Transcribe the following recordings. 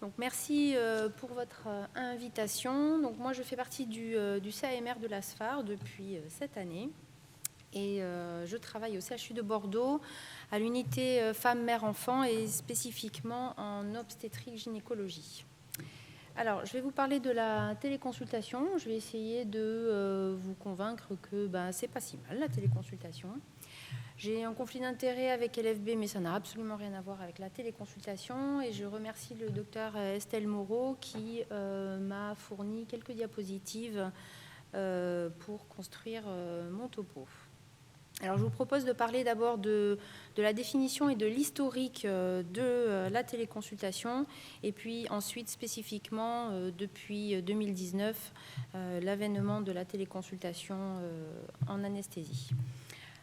Donc, merci pour votre invitation. Donc, moi, je fais partie du CAMR de l'ASFAR depuis cette année et je travaille au CHU de Bordeaux à l'unité femmes, mères, enfants et spécifiquement en obstétrique-gynécologie. Alors, je vais vous parler de la téléconsultation. Je vais essayer de vous convaincre que c'est pas si mal la téléconsultation. J'ai un conflit d'intérêt avec LFB, mais ça n'a absolument rien à voir avec la téléconsultation. Et je remercie le docteur Estelle Moreau qui m'a fourni quelques diapositives pour construire mon topo. Alors, je vous propose de parler d'abord de la définition et de l'historique de la téléconsultation, et puis ensuite spécifiquement depuis 2019, l'avènement de la téléconsultation en anesthésie.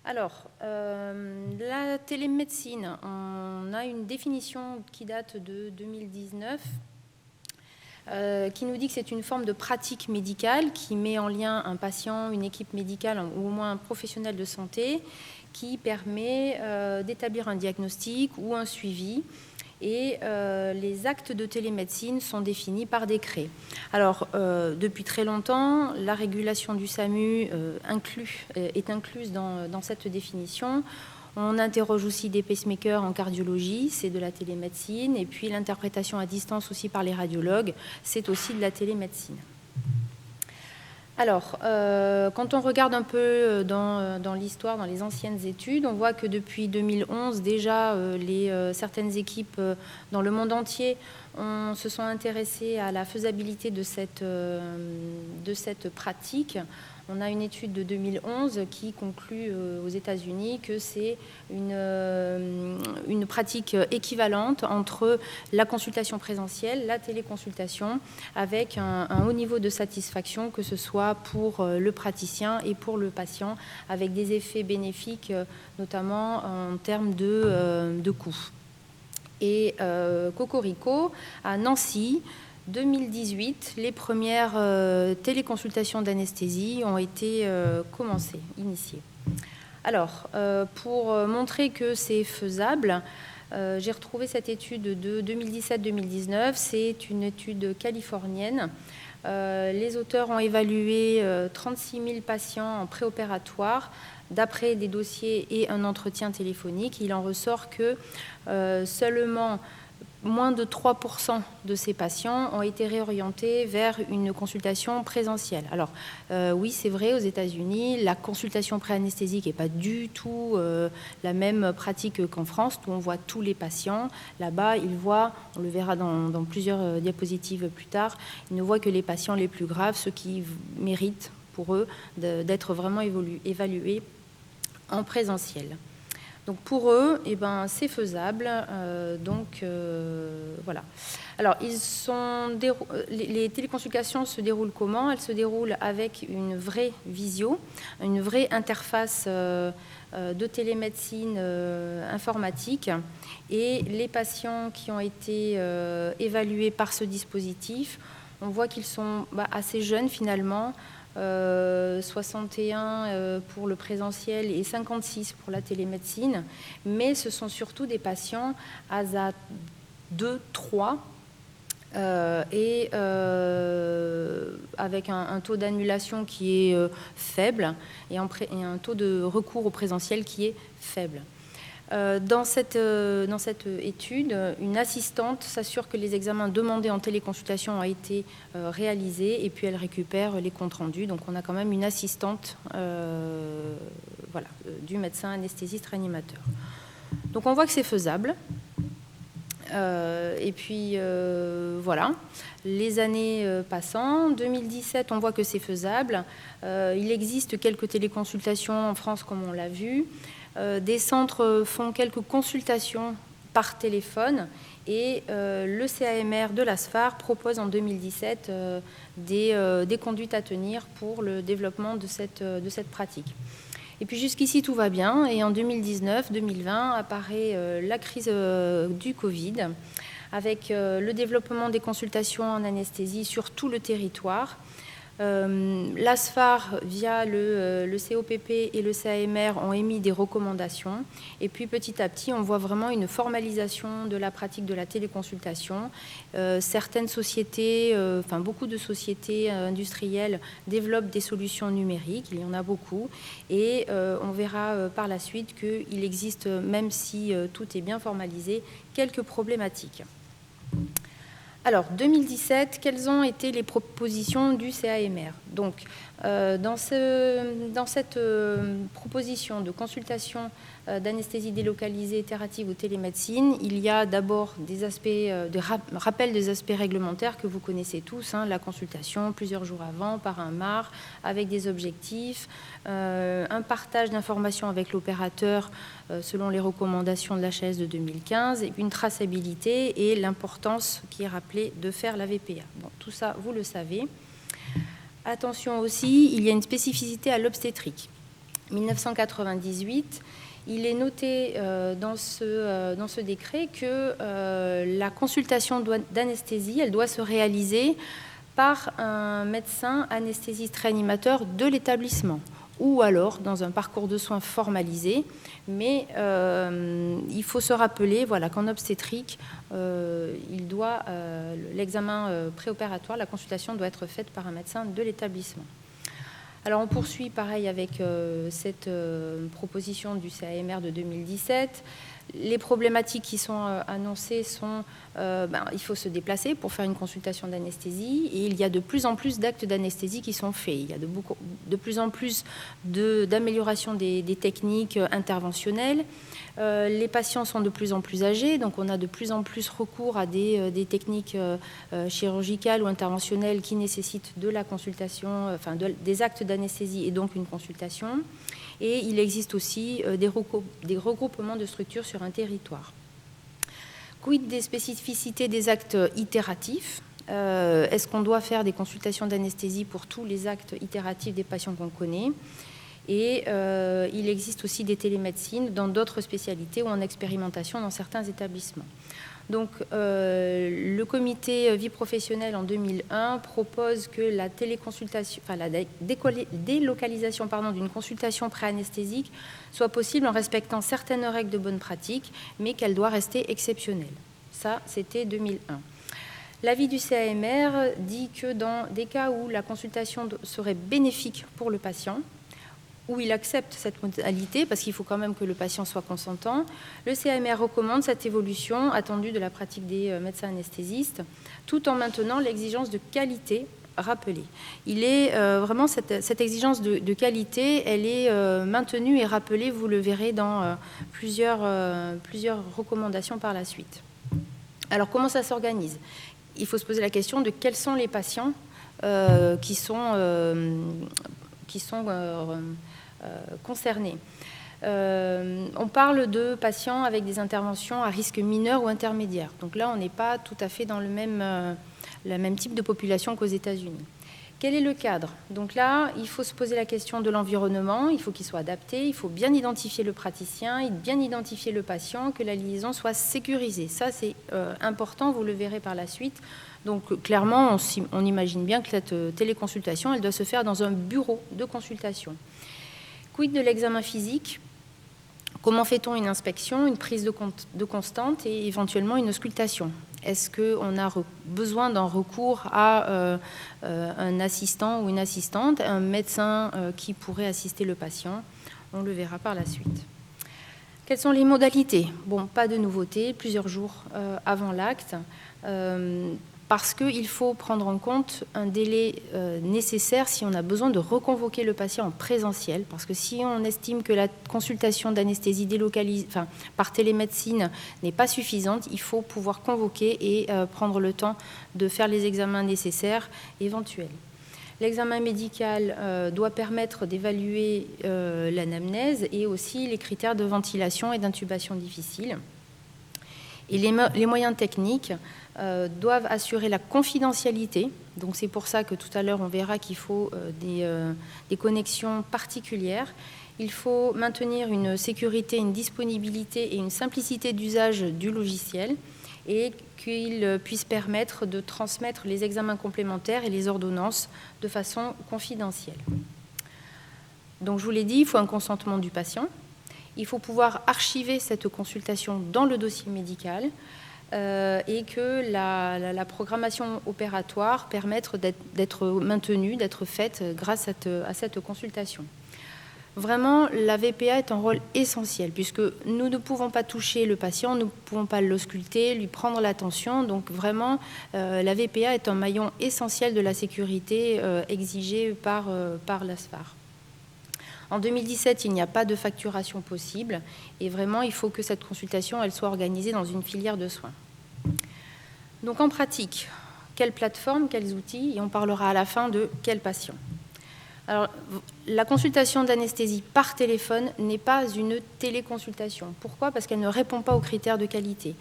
Alors, la télémédecine, on a une définition qui date de 2019 qui nous dit que c'est une forme de pratique médicale qui met en lien un patient, une équipe médicale ou au moins un professionnel de santé qui permet d'établir un diagnostic ou un suivi. Et les actes de télémédecine sont définis par décret. Alors, depuis très longtemps, la régulation du SAMU est incluse dans cette définition. On interroge aussi des pacemakers en cardiologie, c'est de la télémédecine. Et puis l'interprétation à distance aussi par les radiologues, c'est aussi de la télémédecine. Alors, quand on regarde un peu dans l'histoire, dans les anciennes études, on voit que depuis 2011, déjà, certaines équipes dans le monde entier se sont intéressées à la faisabilité de cette pratique. On a une étude de 2011 qui conclut aux États-Unis que c'est une pratique équivalente entre la consultation présentielle, la téléconsultation, avec un haut niveau de satisfaction, que ce soit pour le praticien et pour le patient, avec des effets bénéfiques, notamment en termes de coûts. Et cocorico, à Nancy, 2018, les premières téléconsultations d'anesthésie ont été initiées. Alors, pour montrer que c'est faisable, j'ai retrouvé cette étude de 2017-2019. C'est une étude californienne. Les auteurs ont évalué 36 000 patients en préopératoire d'après des dossiers et un entretien téléphonique. Il en ressort que seulement moins de 3% de ces patients ont été réorientés vers une consultation présentielle. Alors, oui, c'est vrai, aux États-Unis, la consultation pré-anesthésique n'est pas du tout la même pratique qu'en France, où on voit tous les patients. Là-bas, ils voient, on le verra dans plusieurs diapositives plus tard, ils ne voient que les patients les plus graves, ceux qui méritent pour eux d'être vraiment évalués en présentiel. Donc pour eux, c'est faisable. Voilà. Alors, les téléconsultations se déroulent comment? Elles se déroulent avec une vraie visio, une vraie interface de télémédecine informatique. Et les patients qui ont été évalués par ce dispositif, on voit qu'ils sont assez jeunes finalement. 61 pour le présentiel et 56 pour la télémédecine, mais ce sont surtout des patients ASA 2, 3 et avec un taux d'annulation qui est faible et un taux de recours au présentiel qui est faible. Dans cette étude, une assistante s'assure que les examens demandés en téléconsultation ont été réalisés et puis elle récupère les comptes rendus. Donc on a quand même une assistante du médecin anesthésiste réanimateur. Donc on voit que c'est faisable. Et puis voilà, les années passant, 2017, on voit que c'est faisable. Il existe quelques téléconsultations en France, comme on l'a vu. Des centres font quelques consultations par téléphone et le CAMR de l'ASFAR propose en 2017 des conduites à tenir pour le développement de cette pratique. Et puis jusqu'ici, tout va bien. Et en 2019-2020 apparaît la crise du Covid avec le développement des consultations en anesthésie sur tout le territoire. L'ASFAR, via le COPP et le CAMR, ont émis des recommandations. Et puis petit à petit, on voit vraiment une formalisation de la pratique de la téléconsultation. Certaines sociétés, enfin beaucoup de sociétés industrielles développent des solutions numériques, il y en a beaucoup. Et on verra par la suite qu'il existe, même si tout est bien formalisé, quelques problématiques. Alors, 2017, quelles ont été les propositions du CAMR? Donc, dans cette proposition de consultation d'anesthésie délocalisée, itérative ou télémédecine, il y a d'abord des aspects de rappel des aspects réglementaires que vous connaissez tous, hein, la consultation plusieurs jours avant par un MAR avec des objectifs, un partage d'informations avec l'opérateur selon les recommandations de l'HAS de 2015, et une traçabilité et l'importance qui est rappelée de faire la VPA. Bon, tout ça, vous le savez. Attention aussi, il y a une spécificité à l'obstétrique. 1998, il est noté dans ce décret que la consultation d'anesthésie, elle doit se réaliser par un médecin anesthésiste réanimateur de l'établissement, ou alors dans un parcours de soins formalisé. Mais il faut se rappeler voilà, qu'en obstétrique, l'examen préopératoire, la consultation doit être faite par un médecin de l'établissement. Alors on poursuit pareil avec cette proposition du CAMR de 2017. Les problématiques qui sont annoncées sont il faut se déplacer pour faire une consultation d'anesthésie, et il y a de plus en plus d'actes d'anesthésie qui sont faits. Il y a de plus en plus d'amélioration des techniques interventionnelles. Les patients sont de plus en plus âgés, donc on a de plus en plus recours à des techniques chirurgicales ou interventionnelles qui nécessitent de la consultation, enfin des actes d'anesthésie et donc une consultation. Et il existe aussi des regroupements de structures sur un territoire. Quid des spécificités des actes itératifs? Est-ce qu'on doit faire des consultations d'anesthésie pour tous les actes itératifs des patients qu'on connaît? Et il existe aussi des télémédecines dans d'autres spécialités ou en expérimentation dans certains établissements. Donc, le comité vie professionnelle en 2001 propose que la téléconsultation, enfin la délocalisation d'une consultation pré-anesthésique soit possible en respectant certaines règles de bonne pratique, mais qu'elle doit rester exceptionnelle. Ça, c'était 2001. L'avis du CAMR dit que dans des cas où la consultation serait bénéfique pour le patient, où il accepte cette modalité, parce qu'il faut quand même que le patient soit consentant, le CAMR recommande cette évolution attendue de la pratique des médecins anesthésistes, tout en maintenant l'exigence de qualité rappelée. Il est vraiment cette exigence de qualité, elle est maintenue et rappelée, vous le verrez dans plusieurs recommandations par la suite. Alors, comment ça s'organise? Il faut se poser la question de quels sont les patients qui sont concernés. On parle de patients avec des interventions à risque mineur ou intermédiaire. Donc là, on n'est pas tout à fait dans le même type de population qu'aux États-Unis. Quel est le cadre? Donc là, il faut se poser la question de l'environnement, il faut qu'il soit adapté, il faut bien identifier le praticien, bien identifier le patient, que la liaison soit sécurisée. Ça, c'est important, vous le verrez par la suite. Donc clairement, on imagine bien que cette téléconsultation, elle doit se faire dans un bureau de consultation. Quid de l'examen physique? Comment fait-on une inspection, une prise de constante et éventuellement une auscultation? Est-ce qu'on a besoin d'un recours à un assistant ou une assistante, un médecin qui pourrait assister le patient? On le verra par la suite. Quelles sont les modalités? Bon, pas de nouveauté, plusieurs jours avant l'acte. Parce qu'il faut prendre en compte un délai nécessaire si on a besoin de reconvoquer le patient en présentiel, parce que si on estime que la consultation d'anesthésie par télémédecine n'est pas suffisante, il faut pouvoir convoquer et prendre le temps de faire les examens nécessaires éventuels. L'examen médical doit permettre d'évaluer l'anamnèse et aussi les critères de ventilation et d'intubation difficile. Et les moyens techniques doivent assurer la confidentialité. Donc c'est pour ça que tout à l'heure on verra qu'il faut des connexions particulières. Il faut maintenir une sécurité, une disponibilité et une simplicité d'usage du logiciel. et qu'il puisse permettre de transmettre les examens complémentaires et les ordonnances de façon confidentielle. Donc je vous l'ai dit, il faut un consentement du patient. Il faut pouvoir archiver cette consultation dans le dossier médical et que la programmation opératoire permette d'être maintenue, d'être faite grâce à cette consultation. Vraiment, la VPA est un rôle essentiel puisque nous ne pouvons pas toucher le patient, nous ne pouvons pas l'ausculter, lui prendre l'attention. Donc vraiment, la VPA est un maillon essentiel de la sécurité exigée par l'ASFAR. En 2017, il n'y a pas de facturation possible et vraiment, il faut que cette consultation elle soit organisée dans une filière de soins. Donc en pratique, quelle plateforme, quels outils, et on parlera à la fin de quel patient. Alors, la consultation d'anesthésie par téléphone n'est pas une téléconsultation. Pourquoi? Parce qu'elle ne répond pas aux critères de qualité.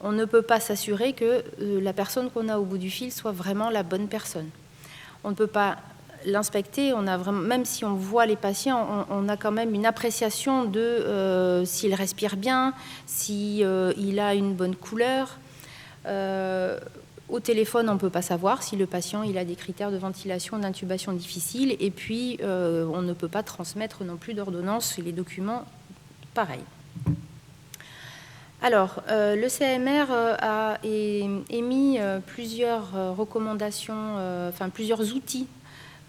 On ne peut pas s'assurer que la personne qu'on a au bout du fil soit vraiment la bonne personne. On ne peut pas l'inspecter, même si on voit les patients, on a quand même une appréciation de s'il respire bien, s'il a une bonne couleur. Au téléphone, on ne peut pas savoir si le patient il a des critères de ventilation, d'intubation difficiles, et puis on ne peut pas transmettre non plus d'ordonnance et les documents pareils. Alors, le CMR a émis plusieurs recommandations, plusieurs outils,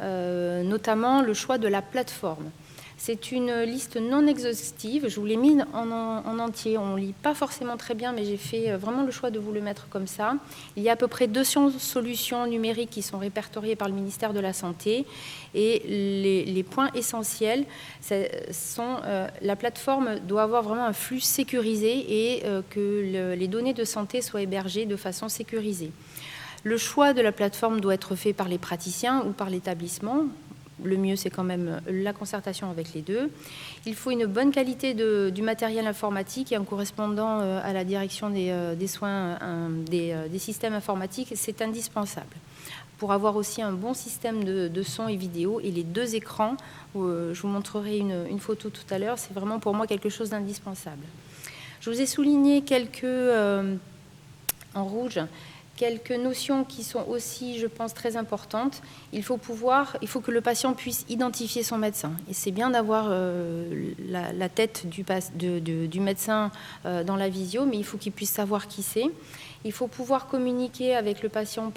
notamment le choix de la plateforme. C'est une liste non exhaustive, je vous l'ai mis en entier, on ne lit pas forcément très bien, mais j'ai fait vraiment le choix de vous le mettre comme ça. Il y a à peu près 200 solutions numériques qui sont répertoriées par le ministère de la Santé, et les points essentiels sont la plateforme doit avoir vraiment un flux sécurisé et que les données de santé soient hébergées de façon sécurisée. Le choix de la plateforme doit être fait par les praticiens ou par l'établissement. Le mieux, c'est quand même la concertation avec les deux. Il faut une bonne qualité du matériel informatique et un correspondant à la direction des soins des systèmes informatiques. C'est indispensable pour avoir aussi un bon système de son et vidéo. Et les deux écrans, je vous montrerai une photo tout à l'heure, c'est vraiment pour moi quelque chose d'indispensable. Je vous ai souligné en rouge, quelques notions qui sont aussi, je pense, très importantes. Il faut que le patient puisse identifier son médecin. Et c'est bien d'avoir la tête du médecin dans la visio, mais il faut qu'il puisse savoir qui c'est. Il faut pouvoir communiquer avec le patient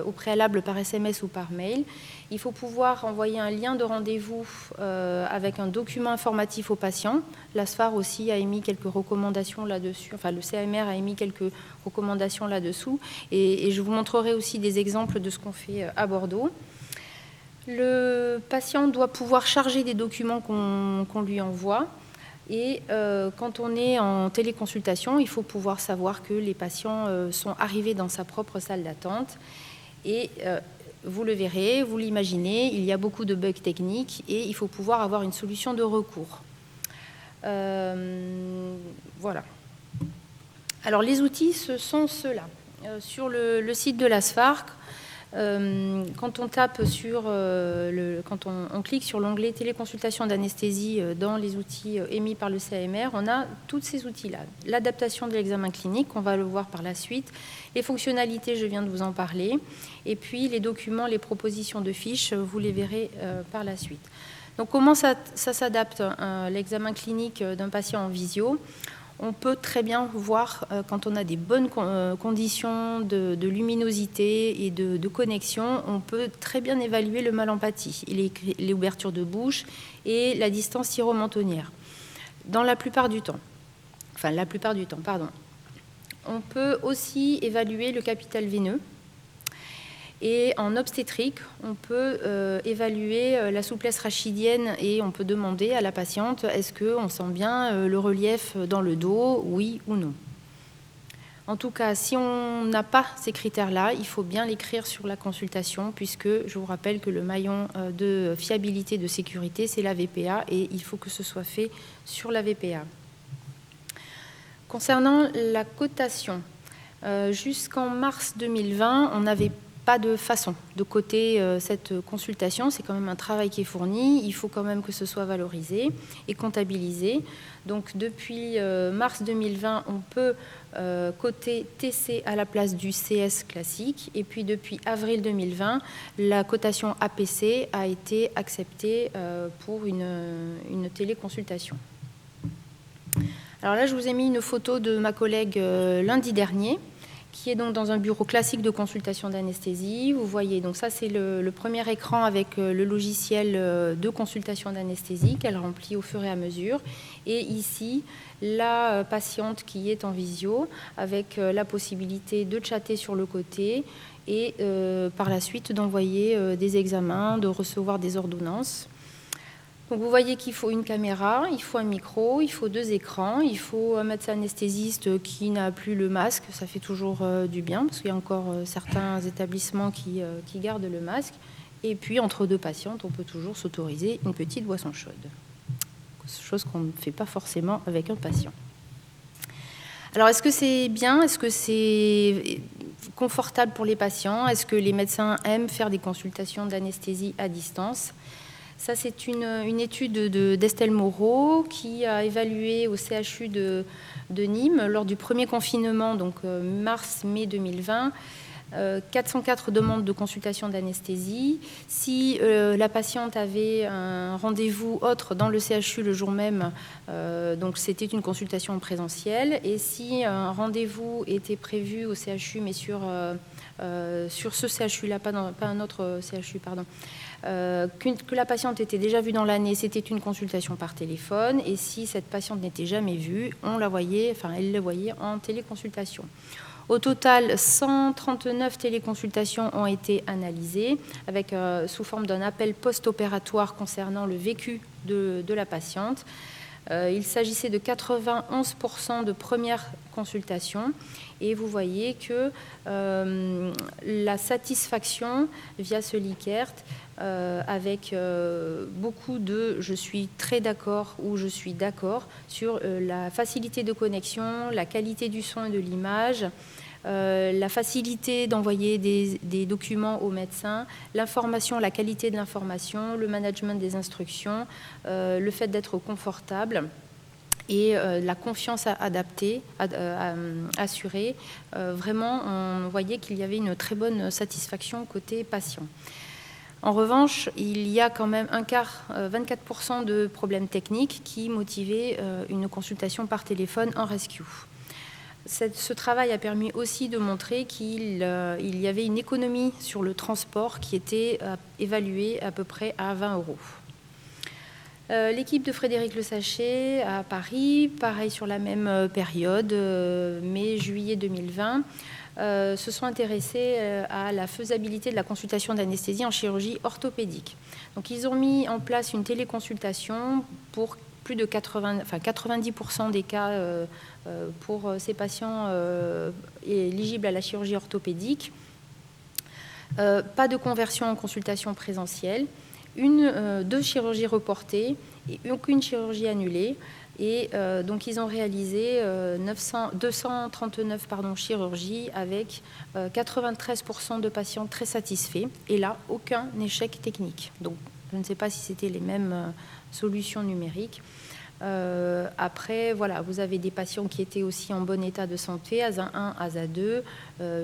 au préalable par SMS ou par mail. Il faut pouvoir envoyer un lien de rendez-vous avec un document informatif au patient. L'ASFAR aussi a émis quelques recommandations là-dessus, enfin le CMR a émis quelques recommandations là-dessous. Et je vous montrerai aussi des exemples de ce qu'on fait à Bordeaux. Le patient doit pouvoir charger des documents qu'on lui envoie. Et quand on est en téléconsultation, il faut pouvoir savoir que les patients sont arrivés dans sa propre salle d'attente. Et vous le verrez, vous l'imaginez, il y a beaucoup de bugs techniques et il faut pouvoir avoir une solution de recours. Voilà. Alors les outils, ce sont ceux-là. Sur le site de l'ASFAR, quand on tape quand on clique sur l'onglet téléconsultation d'anesthésie dans les outils émis par le CMR, on a tous ces outils-là. L'adaptation de l'examen clinique, on va le voir par la suite, les fonctionnalités, je viens de vous en parler, et puis les documents, les propositions de fiches, vous les verrez par la suite. Donc comment ça s'adapte l'examen clinique d'un patient en visio? On peut très bien voir quand on a des bonnes conditions de luminosité et de connexion, on peut très bien évaluer le mal empathie, les ouvertures de bouche et la distance syro-mentonnière. La plupart du temps, on peut aussi évaluer le capital veineux. Et en obstétrique, on peut évaluer la souplesse rachidienne et on peut demander à la patiente est-ce qu'on sent bien le relief dans le dos, oui ou non. En tout cas, si on n'a pas ces critères-là, il faut bien l'écrire sur la consultation puisque je vous rappelle que le maillon de fiabilité, de sécurité, c'est la VPA et il faut que ce soit fait sur la VPA. Concernant la cotation, jusqu'en mars 2020, on n'avait pas de façon de coter cette consultation. C'est quand même un travail qui est fourni. Il faut quand même que ce soit valorisé et comptabilisé. Donc depuis mars 2020, on peut coter TC à la place du CS classique. Et puis depuis avril 2020, la cotation APC a été acceptée pour une téléconsultation. Alors là, je vous ai mis une photo de ma collègue lundi dernier, qui est donc dans un bureau classique de consultation d'anesthésie. Vous voyez, donc ça c'est le premier écran avec le logiciel de consultation d'anesthésie qu'elle remplit au fur et à mesure. Et ici, la patiente qui est en visio avec la possibilité de chatter sur le côté et par la suite d'envoyer des examens, de recevoir des ordonnances. Donc vous voyez qu'il faut une caméra, il faut un micro, il faut 2 écrans, il faut un médecin anesthésiste qui n'a plus le masque, ça fait toujours du bien, parce qu'il y a encore certains établissements qui gardent le masque. Et puis entre 2 patientes, on peut toujours s'autoriser une petite boisson chaude, chose qu'on ne fait pas forcément avec un patient. Alors est-ce que c'est bien? Est-ce que c'est confortable pour les patients? Est-ce que les médecins aiment faire des consultations d'anesthésie à distance? Ça, c'est une étude d'Estelle Moreau qui a évalué au CHU de Nîmes, lors du premier confinement, donc mars-mai 2020, 404 demandes de consultation d'anesthésie. Si la patiente avait un rendez-vous autre dans le CHU le jour même, donc c'était une consultation en présentiel. Et si un rendez-vous était prévu au CHU, mais sur ce CHU-là, pas un autre CHU, pardon, que la patiente était déjà vue dans l'année, c'était une consultation par téléphone. Et si cette patiente n'était jamais vue, elle la voyait en téléconsultation. Au total, 139 téléconsultations ont été analysées avec, sous forme d'un appel post-opératoire concernant le vécu de la patiente. Il s'agissait de 91% de premières consultations. Et vous voyez que la satisfaction via ce Likert, avec beaucoup de « je suis très d'accord » ou « je suis d'accord » sur la facilité de connexion, la qualité du son et de l'image, la facilité d'envoyer des documents aux médecins, l'information, la qualité de l'information, le management des instructions, le fait d'être confortable et la confiance adaptée, assurée. Vraiment, on voyait qu'il y avait une très bonne satisfaction côté patient. En revanche, il y a quand même 24% de problèmes techniques qui motivaient une consultation par téléphone en rescue. Ce travail a permis aussi de montrer qu'il y avait une économie sur le transport qui était évaluée à peu près à 20 €. L'équipe de Frédéric Le Sachet à Paris, pareil sur la même période, mai-juillet 2020, se sont intéressés à la faisabilité de la consultation d'anesthésie en chirurgie orthopédique. Donc ils ont mis en place une téléconsultation pour plus de 90% des cas pour ces patients éligibles à la chirurgie orthopédique. Pas de conversion en consultation présentielle, 2 chirurgies reportées et aucune chirurgie annulée. Et donc ils ont réalisé 239 chirurgies avec 93% de patients très satisfaits. Et là, aucun échec technique. Donc je ne sais pas si c'était les mêmes solutions numériques. Après, voilà, vous avez des patients qui étaient aussi en bon état de santé, ASA 1, ASA 2,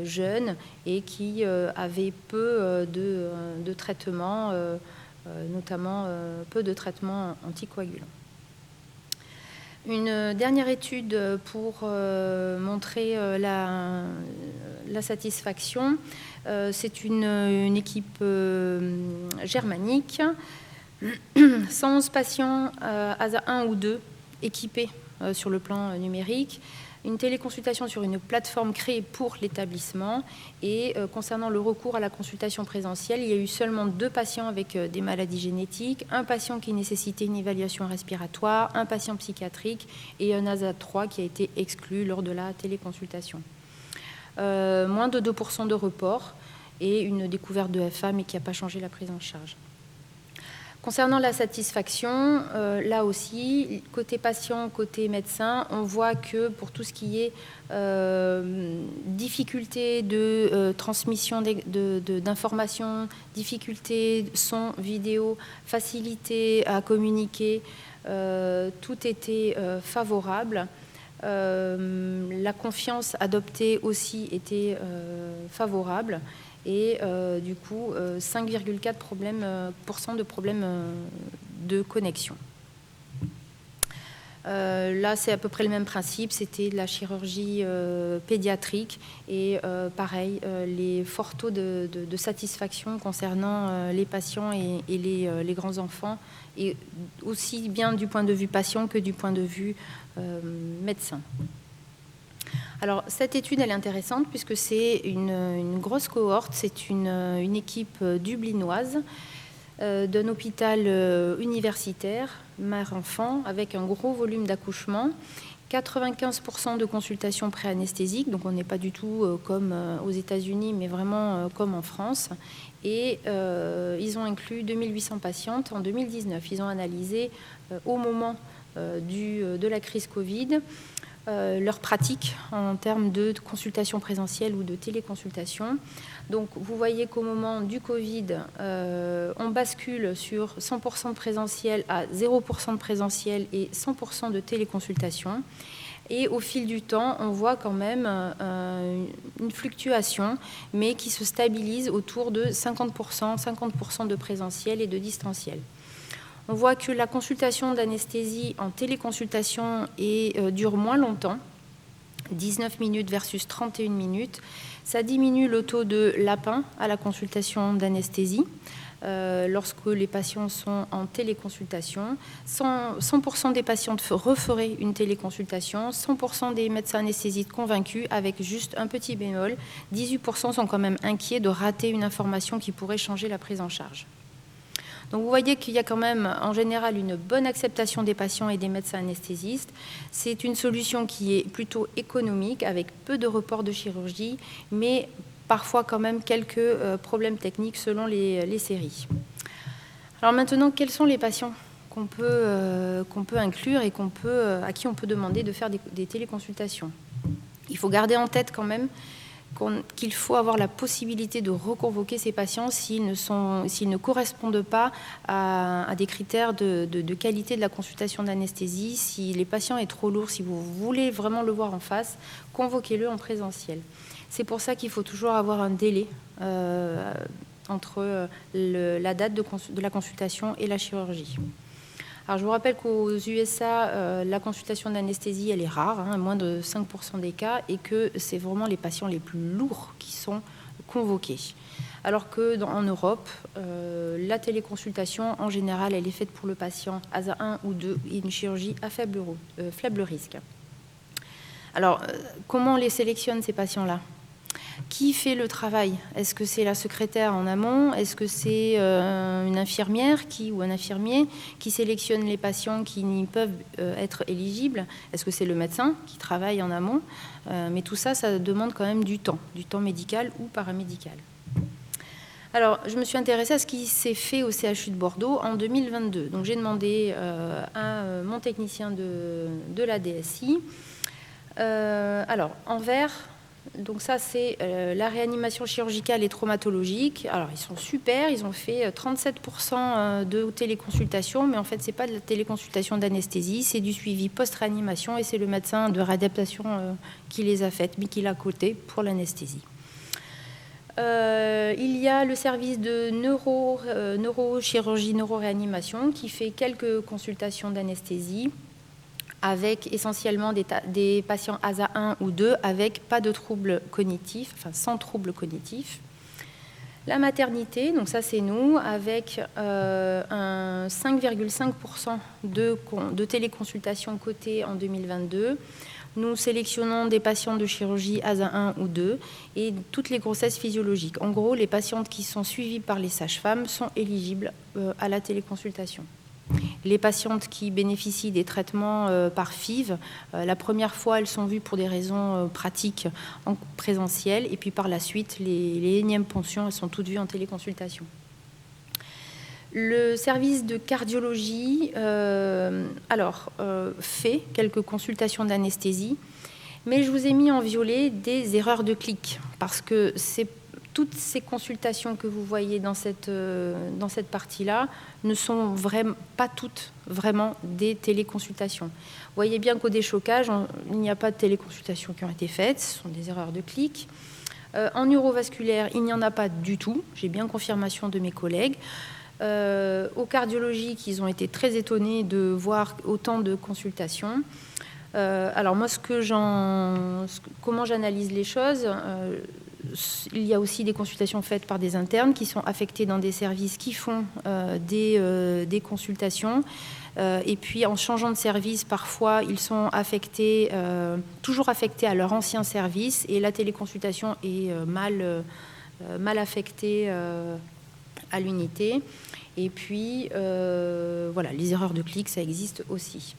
jeunes, et qui avaient peu de traitements, notamment peu de traitements anticoagulants. Une dernière étude pour montrer la satisfaction, c'est une équipe germanique. 111 patients ASA 1 ou 2 équipés sur le plan numérique, une téléconsultation sur une plateforme créée pour l'établissement et concernant le recours à la consultation présentielle, il y a eu seulement 2 patients avec des maladies génétiques, un patient qui nécessitait une évaluation respiratoire, un patient psychiatrique et un ASA 3 qui a été exclu lors de la téléconsultation. Moins de 2% de report et une découverte de FA mais qui n'a pas changé la prise en charge. Concernant la satisfaction, là aussi, côté patient, côté médecin, on voit que pour tout ce qui est difficulté de transmission d'informations, difficulté son, vidéo, facilité à communiquer, tout était favorable. La confiance adoptée aussi était favorable. Et du coup, 5,4% de problèmes de connexion. Là, c'est à peu près le même principe, c'était de la chirurgie pédiatrique et pareil, les forts taux de satisfaction concernant les patients et les grands enfants, et aussi bien du point de vue patient que du point de vue médecin. Alors, cette étude, elle est intéressante puisque c'est une grosse cohorte, c'est une équipe dublinoise d'un hôpital universitaire, mère-enfant, avec un gros volume d'accouchement, 95% de consultations pré-anesthésiques, donc on n'est pas du tout comme aux États-Unis, mais vraiment comme en France. Et ils ont inclus 2800 patientes en 2019. Ils ont analysé au moment de la crise Covid leur pratique en termes de consultation présentielle ou de téléconsultation. Donc vous voyez qu'au moment du Covid, on bascule sur 100% de présentiel à 0% de présentiel et 100% de téléconsultation. Et au fil du temps, on voit quand même une fluctuation, mais qui se stabilise autour de 50% de présentiel et de distanciel. On voit que la consultation d'anesthésie en téléconsultation dure moins longtemps, 19 minutes versus 31 minutes. Ça diminue le taux de lapin à la consultation d'anesthésie lorsque les patients sont en téléconsultation. 100% des patientes referaient une téléconsultation, 100% des médecins anesthésistes convaincus, avec juste un petit bémol, 18% sont quand même inquiets de rater une information qui pourrait changer la prise en charge. Donc vous voyez qu'il y a quand même en général une bonne acceptation des patients et des médecins anesthésistes. C'est une solution qui est plutôt économique avec peu de reports de chirurgie, mais parfois quand même quelques problèmes techniques selon les séries. Alors maintenant, quels sont les patients qu'on peut inclure et à qui on peut demander de faire des téléconsultations? Il faut garder en tête quand même qu'il faut avoir la possibilité de reconvoquer ces patients s'ils ne correspondent pas à des critères de qualité de la consultation d'anesthésie. Si les patients est trop lourd, si vous voulez vraiment le voir en face, convoquez-le en présentiel. C'est pour ça qu'il faut toujours avoir un délai entre la date de la consultation et la chirurgie. Alors, je vous rappelle qu'aux USA, la consultation d'anesthésie, elle est rare, moins de 5% des cas, et que c'est vraiment les patients les plus lourds qui sont convoqués. Alors qu'en Europe, la téléconsultation, en général, elle est faite pour le patient ASA 1 ou 2 et une chirurgie à faible risque. Alors, comment on les sélectionne, ces patients-là ? Qui fait le travail? Est-ce que c'est la secrétaire en amont? Est-ce que c'est une infirmière ou un infirmier qui sélectionne les patients qui peuvent être éligibles? Est-ce que c'est le médecin qui travaille en amont? Mais tout ça, ça demande quand même du temps médical ou paramédical. Alors, je me suis intéressée à ce qui s'est fait au CHU de Bordeaux en 2022. Donc, j'ai demandé à mon technicien de la DSI. Alors, en vert... Donc ça, c'est la réanimation chirurgicale et traumatologique. Alors, ils sont super, ils ont fait 37% de téléconsultation, mais en fait, ce n'est pas de la téléconsultation d'anesthésie, c'est du suivi post-réanimation et c'est le médecin de réadaptation qui les a faites, mais qui l'a coté pour l'anesthésie. Il y a le service de neurochirurgie, neuroréanimation qui fait quelques consultations d'anesthésie, avec essentiellement des patients ASA 1 ou 2 avec pas de troubles cognitifs, enfin sans troubles cognitifs. La maternité, donc ça c'est nous, avec un 5,5% de téléconsultation cotée en 2022. Nous sélectionnons des patients de chirurgie ASA 1 ou 2 et toutes les grossesses physiologiques. En gros, les patientes qui sont suivies par les sages-femmes sont éligibles à la téléconsultation. Les patientes qui bénéficient des traitements par FIV, la première fois, elles sont vues pour des raisons pratiques en présentiel, et puis par la suite, les énièmes pensions, elles sont toutes vues en téléconsultation. Le service de cardiologie fait quelques consultations d'anesthésie, mais je vous ai mis en violet des erreurs de clic, parce que toutes ces consultations que vous voyez dans cette partie-là ne sont pas toutes vraiment des téléconsultations. Vous voyez bien qu'au déchocage, il n'y a pas de téléconsultations qui ont été faites, ce sont des erreurs de clic. En neurovasculaire, il n'y en a pas du tout, j'ai bien confirmation de mes collègues. Au cardiologique, ils ont été très étonnés de voir autant de consultations. Alors moi, comment j'analyse les choses, il y a aussi des consultations faites par des internes qui sont affectés dans des services qui font des consultations. Et puis en changeant de service, parfois ils sont toujours affectés à leur ancien service, et la téléconsultation est mal affectée à l'unité. Et puis voilà, les erreurs de clic, ça existe aussi.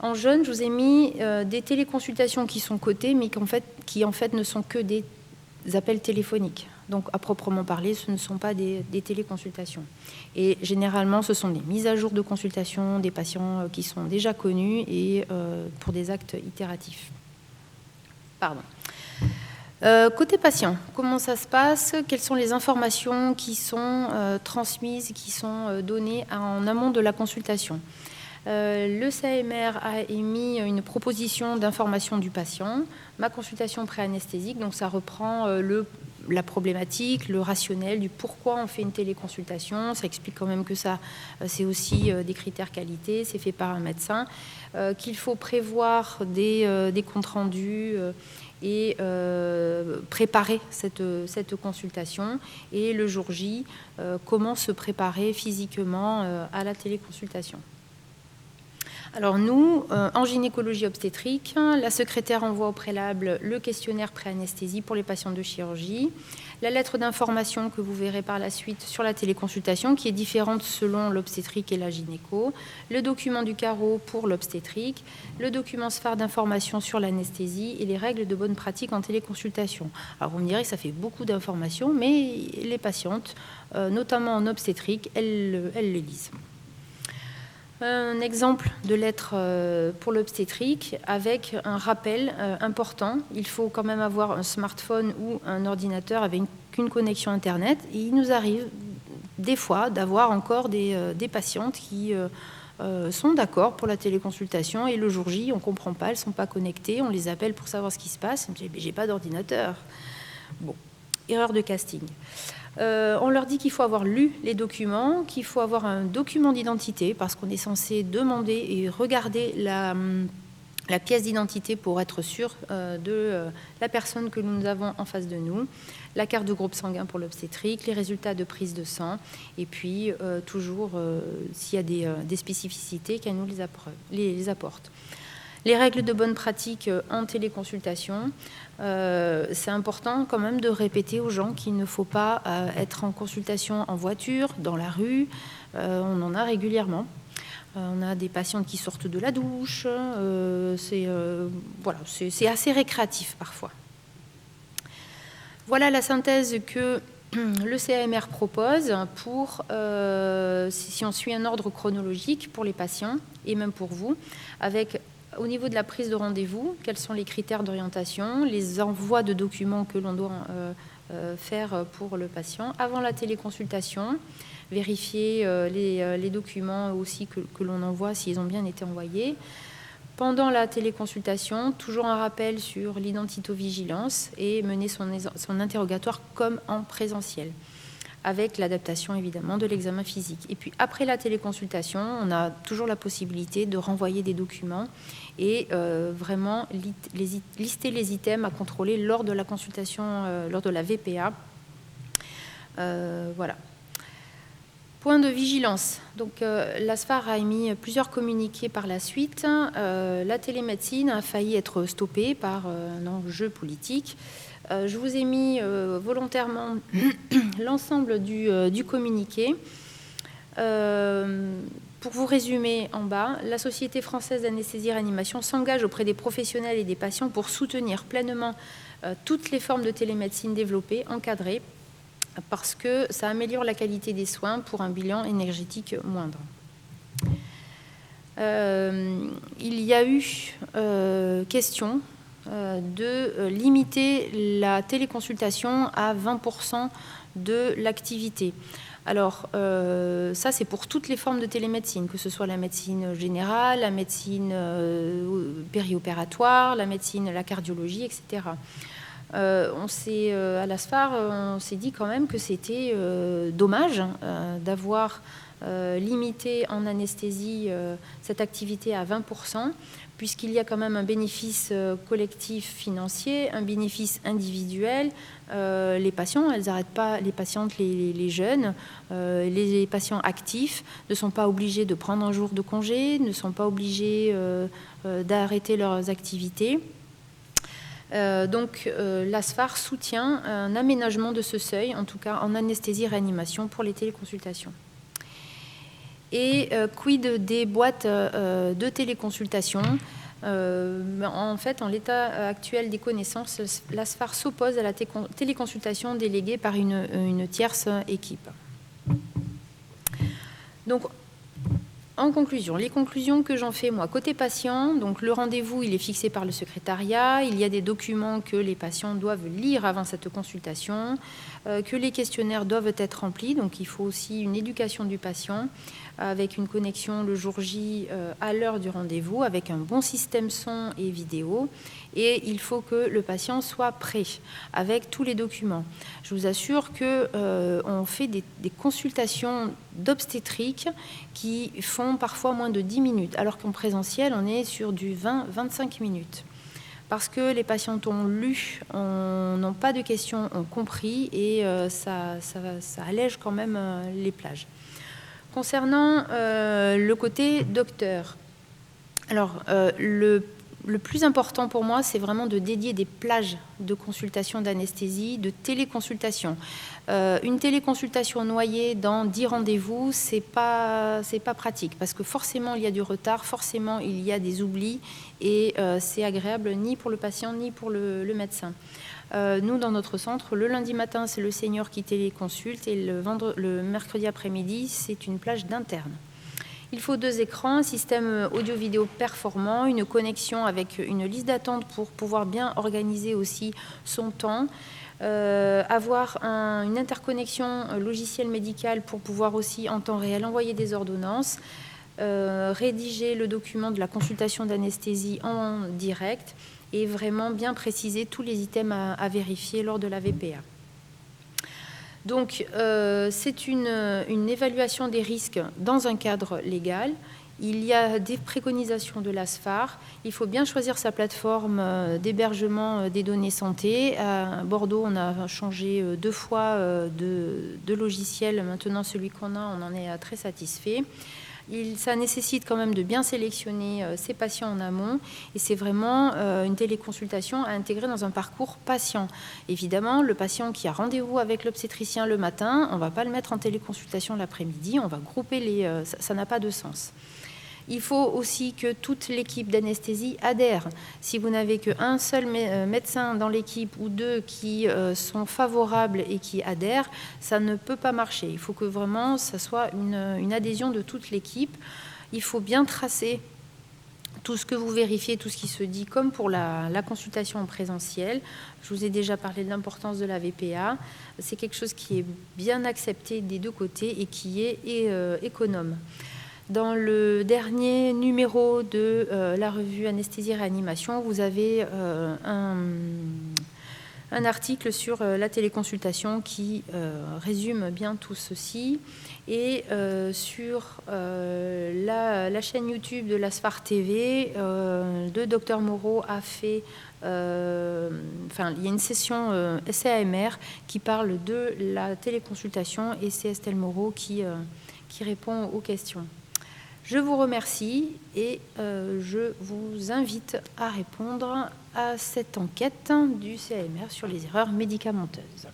En jaune, je vous ai mis des téléconsultations qui sont cotées, mais qui en fait ne sont que des appels téléphoniques. Donc, à proprement parler, ce ne sont pas des téléconsultations. Et généralement, ce sont des mises à jour de consultation des patients qui sont déjà connus et pour des actes itératifs. Pardon. Côté patient, comment ça se passe? Quelles sont les informations qui sont transmises, qui sont données en amont de la consultation? Le CAMR a émis une proposition d'information du patient, ma consultation pré-anesthésique, donc ça reprend la problématique, le rationnel du pourquoi on fait une téléconsultation. Ça explique quand même que ça, c'est aussi des critères qualité, c'est fait par un médecin, qu'il faut prévoir des comptes rendus et préparer cette consultation, et le jour J, comment se préparer physiquement à la téléconsultation. Alors nous, en gynécologie obstétrique, la secrétaire envoie au préalable le questionnaire pré-anesthésie pour les patients de chirurgie, la lettre d'information que vous verrez par la suite sur la téléconsultation, qui est différente selon l'obstétrique et la gynéco, le document du carreau pour l'obstétrique, le document SPHAR d'information sur l'anesthésie et les règles de bonne pratique en téléconsultation. Alors vous me direz que ça fait beaucoup d'informations, mais les patientes, notamment en obstétrique, elles les lisent. Un exemple de lettre pour l'obstétrique avec un rappel important. Il faut quand même avoir un smartphone ou un ordinateur avec une connexion Internet. Et il nous arrive des fois d'avoir encore des patientes qui sont d'accord pour la téléconsultation, et le jour J, on ne comprend pas, elles ne sont pas connectées, on les appelle pour savoir ce qui se passe. Elles me disent, j'ai pas d'ordinateur. Bon, erreur de casting. On leur dit qu'il faut avoir lu les documents, qu'il faut avoir un document d'identité, parce qu'on est censé demander et regarder la pièce d'identité pour être sûr de la personne que nous avons en face de nous, la carte de groupe sanguin pour l'obstétrique, les résultats de prise de sang, et puis toujours, s'il y a des spécificités, qu'elle nous les apporte. Les règles de bonne pratique en téléconsultation, c'est important quand même de répéter aux gens qu'il ne faut pas être en consultation en voiture, dans la rue. On en a régulièrement. On a des patientes qui sortent de la douche. Voilà, c'est assez récréatif parfois. Voilà la synthèse que le CAMR propose pour, si on suit un ordre chronologique pour les patients et même pour vous, avec au niveau de la prise de rendez-vous, quels sont les critères d'orientation, les envois de documents que l'on doit faire pour le patient. Avant la téléconsultation, vérifier les documents aussi que l'on envoie, s'ils ont bien été envoyés. Pendant la téléconsultation, toujours un rappel sur l'identitovigilance et mener son interrogatoire comme en présentiel, avec l'adaptation évidemment de l'examen physique. Et puis après la téléconsultation, on a toujours la possibilité de renvoyer des documents et vraiment lister les items à contrôler lors de la consultation, lors de la VPA. Voilà. Point de vigilance. Donc, l'ASFAR a émis plusieurs communiqués par la suite. La télémédecine a failli être stoppée par un enjeu politique. Je vous ai mis volontairement l'ensemble du communiqué. Pour vous résumer en bas, la Société française d'anesthésie-réanimation s'engage auprès des professionnels et des patients pour soutenir pleinement toutes les formes de télémédecine développées, encadrées, parce que ça améliore la qualité des soins pour un bilan énergétique moindre. Il y a eu question de limiter la téléconsultation à 20% de l'activité. Alors, ça, c'est pour toutes les formes de télémédecine, que ce soit la médecine générale, la médecine périopératoire, la médecine, la cardiologie, etc. À l'ASFAR, on s'est dit quand même que c'était dommage d'avoir limité en anesthésie cette activité à 20%, puisqu'il y a quand même un bénéfice collectif financier, un bénéfice individuel. Les patients, elles n'arrêtent pas, les patientes, les jeunes, les patients actifs ne sont pas obligés de prendre un jour de congé, ne sont pas obligés d'arrêter leurs activités. Donc l'ASFAR soutient un aménagement de ce seuil, en tout cas en anesthésie-réanimation pour les téléconsultations. Et quid des boîtes de téléconsultation? En fait, en l'état actuel des connaissances, l'ASFAR s'oppose à la téléconsultation déléguée par une tierce équipe. Donc, en conclusion, les conclusions que j'en fais, moi, côté patient, donc le rendez-vous, il est fixé par le secrétariat, il y a des documents que les patients doivent lire avant cette consultation, que les questionnaires doivent être remplis, donc il faut aussi une éducation du patient, avec une connexion le jour J à l'heure du rendez-vous, avec un bon système son et vidéo, et il faut que le patient soit prêt avec tous les documents. Je vous assure qu'on fait des consultations d'obstétrique qui font parfois moins de 10 minutes, alors qu'en présentiel, on est sur du 20-25 minutes. Parce que les patients ont lu, n'ont pas de questions, ont compris, et ça allège quand même les plages. Concernant le côté docteur, alors le plus important pour moi, c'est vraiment de dédier des plages de consultation d'anesthésie, de téléconsultation. Une téléconsultation noyée dans 10 rendez-vous, c'est pas pratique, parce que forcément il y a du retard, forcément il y a des oublis, et c'est agréable ni pour le patient ni pour le médecin. Nous, dans notre centre, le lundi matin, c'est le senior qui téléconsulte, et le mercredi après-midi, c'est une plage d'interne. Il faut 2 écrans, un système audio-vidéo performant, une connexion avec une liste d'attente pour pouvoir bien organiser aussi son temps, avoir une interconnexion logicielle médicale pour pouvoir aussi en temps réel envoyer des ordonnances, rédiger le document de la consultation d'anesthésie en direct et vraiment bien préciser tous les items à vérifier lors de la VPA. Donc, c'est une évaluation des risques dans un cadre légal. Il y a des préconisations de l'ASFAR. Il faut bien choisir sa plateforme d'hébergement des données santé. À Bordeaux, on a changé 2 fois de logiciel. Maintenant, celui qu'on a, on en est très satisfait. Ça nécessite quand même de bien sélectionner ses patients en amont, et c'est vraiment une téléconsultation à intégrer dans un parcours patient. Évidemment, le patient qui a rendez-vous avec l'obstétricien le matin, on ne va pas le mettre en téléconsultation l'après-midi, on va grouper ça n'a pas de sens. Il faut aussi que toute l'équipe d'anesthésie adhère. Si vous n'avez qu'un seul médecin dans l'équipe ou 2 qui sont favorables et qui adhèrent, ça ne peut pas marcher. Il faut que vraiment ça soit une adhésion de toute l'équipe. Il faut bien tracer tout ce que vous vérifiez, tout ce qui se dit, comme pour la consultation en présentiel. Je vous ai déjà parlé de l'importance de la VPA. C'est quelque chose qui est bien accepté des 2 côtés et qui est économe. Dans le dernier numéro de la revue Anesthésie-Réanimation, vous avez un article sur la téléconsultation qui résume bien tout ceci. Et sur la chaîne YouTube de l'ASFAR TV, le docteur Moreau a fait... il y a une session SAMR qui parle de la téléconsultation, et c'est Estelle Moreau qui répond aux questions. Je vous remercie et je vous invite à répondre à cette enquête du CAMR sur les erreurs médicamenteuses.